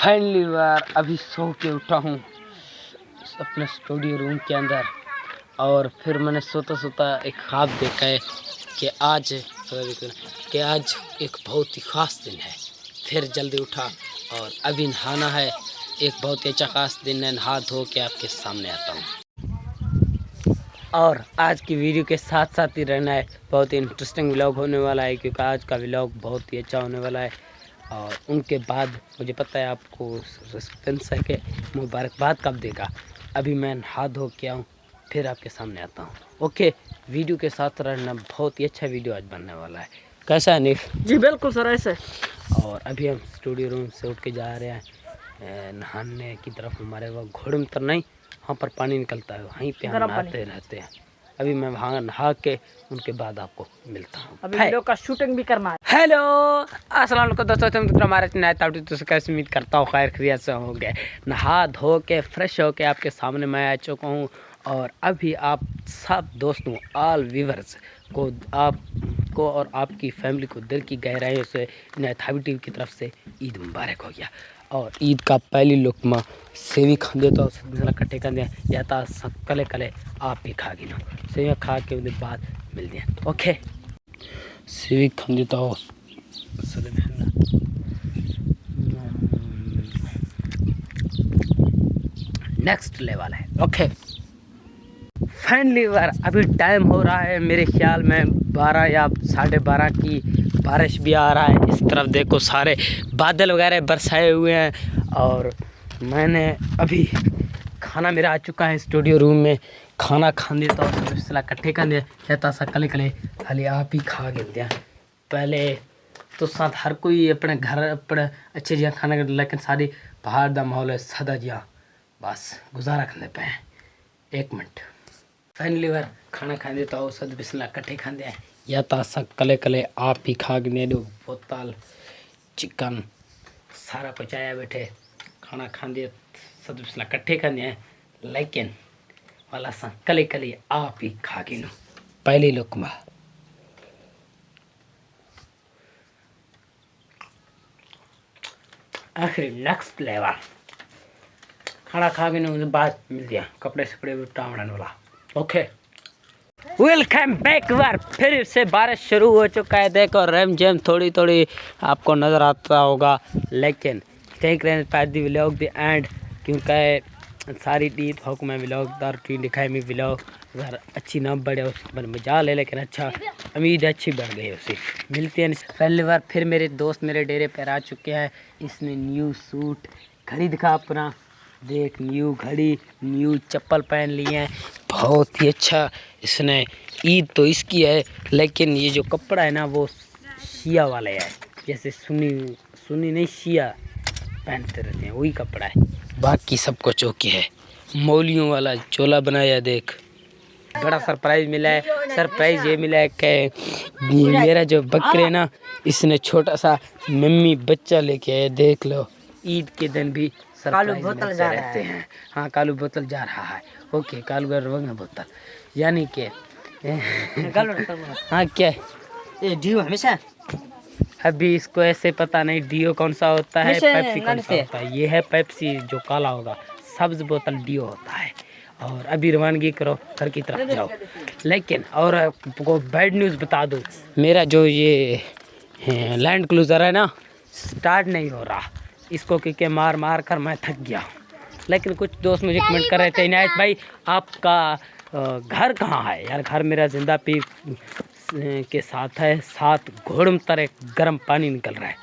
Finally यार अभी सो के उठा हूँ अपने स्टूडियो रूम के अंदर। और फिर मैंने सोता सोता एक ख्वाब देखा है कि आज एक बहुत ही ख़ास दिन है। फिर जल्दी उठा और अभी नहाना है। एक बहुत ही अच्छा ख़ास दिन है। नहा धो के आपके सामने आता हूँ और आज की वीडियो के साथ साथ ही रहना है। बहुत ही इंटरेस्टिंग व्लॉग होने वाला है क्योंकि आज का व्लॉग बहुत ही अच्छा होने वाला है। और उनके बाद मुझे पता है आपको सस्पेंस है कि मुबारकबाद कब देगा। अभी मैं नहा धो के आऊँ फिर आपके सामने आता हूँ। ओके, वीडियो के साथ रहना। बहुत ही अच्छा वीडियो आज बनने वाला है। कैसा है नीफ? जी बिल्कुल सर, ऐसे। और अभी हम स्टूडियो रूम से उठ के जा रहे हैं नहाने की तरफ। हमारे वो घोड़े में तो नहीं, वहाँ पर पानी निकलता है, वहीं पे हम नहाते रहते हैं। अभी मैं वहाँ नहा के उनके बाद आपको मिलता हूँ। अभी वीडियो का शूटिंग भी करना है। हेलो अस्सलाम वालेकुम दोस्तों, हमारे नए ताउटी तो कैसे उम्मीद करता हूँ खैर खैरियत से होंगे। नहा धो के फ्रेश होके आपके सामने मैं आ चुका हूँ। और अभी आप सब दोस्तों ऑल व्यूवर्स को, आपको और आपकी फैमिली को दिल की गहराइयों से नए ताउटी की तरफ से ईद मुबारक हो गया। और ईद का पहली लुकमा सेवी खाते तो कट्ठे कर दिया या था कले कले आप भी खा गिनो सेवी खा के उसके बाद मिल दिया। ओके, सेवी खाते तो नेक्स्ट लेवल है। ओके फाइनली यार अभी टाइम हो रहा है मेरे ख्याल में 12 या 12:30 की। बारिश भी आ रहा है। इस तरफ देखो सारे बादल वगैरह बरसाए हुए हैं। और मैंने अभी खाना मेरा आ चुका है स्टूडियो रूम में। खाना खाने तो सला इकट्ठे कर दिया कहता सा कले कले खाली आप ही खा गए दिया। पहले तो साथ हर कोई अपने घर अपने अच्छे जिया खाना कर, लेकिन सारी बाहर का माहौल है सदा जिया बस गुजारा करने पे। एक मिनट फाइनली यार खाना खाने तो सद बिस्ला इकट्ठे खाते हैं या तो सब कले कले आप ही खा गए दो बोतल चिकन सारा पचाया बैठे खाना खाते सद बिस्ला इकट्ठे खाते हैं। लेकिन वाला सा कले कले आप ही खा गए नो पहली लुकमा। आखिर नेक्स्ट लेवल खाना खा के उसके बाद मिल गया कपड़े सपड़े टावड़न वाला। ओके वेलकम बैक बार फिर से बारिश शुरू हो चुका है। देखो रैम जैम थोड़ी थोड़ी आपको नज़र आता होगा, लेकिन टेक रहे पैदी व्लॉग द एंड क्योंकि सारी ईद होक में व्लॉग दार टी दिखाई में व्लॉग अगर अच्छी ना बढ़े उस पर मजा ले, लेकिन अच्छा उम्मीद अच्छी बढ़ गई उसे मिलती है। पहली बार फिर मेरे दोस्त मेरे डेरे पर आ चुके हैं। इसने न्यू सूट घड़ी दिखा अपना देख, न्यू घड़ी न्यू चप्पल पहन लिए हैं, बहुत ही अच्छा। इसने ईद तो इसकी है, लेकिन ये जो कपड़ा है ना वो शिया वाले है, जैसे सुन्नी नहीं शिया पहनते रहते हैं वही कपड़ा है। बाकी सब कुछ ओके है। मौलियों वाला चोला बनाया देख, बड़ा सरप्राइज मिला है। सरप्राइज ये मिला है कि मेरा जो बकरे है ना इसने छोटा सा मम्मी बच्चा लेके आया। देख लो ईद के दिन भी कालू बोतल जा रहते हैं। हाँ कालू बोतल जा रहा है। ओके कालू का रंग बोतल यानी कि हाँ क्या ये डियो हमेशा अभी इसको ऐसे पता नहीं डियो कौन सा होता है पेप्सी कौन सा होता है। ये है पेप्सी जो काला होगा, सब्ज बोतल डियो होता है। और अभी रवानगी करो घर की तरफ जाओ। लेकिन और आपको बैड न्यूज़ बता दूँ, मेरा जो ये लैंड क्रूज़र है ना स्टार्ट नहीं हो रहा इसको, क्योंकि मार मार कर मैं थक गया। लेकिन कुछ दोस्त मुझे कमेंट कर रहे थे इनायत भाई आपका घर कहाँ है यार। घर मेरा जिंदा पी के साथ है, साथ घोड़म तरह गर्म पानी निकल रहा है।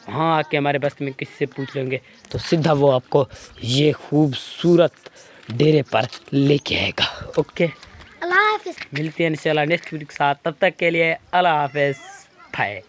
वहाँ आके हमारे बस्ती में किसी से पूछ लेंगे तो सीधा वो आपको ये खूबसूरत डेरे पर लेके आएगा। ओके अल्लाह हाफिज़, मिलते हैं इंशाल्लाह नेक्स्ट वीडियो के साथ। तब तक के लिए अल्लाह हाफिज़ भाई।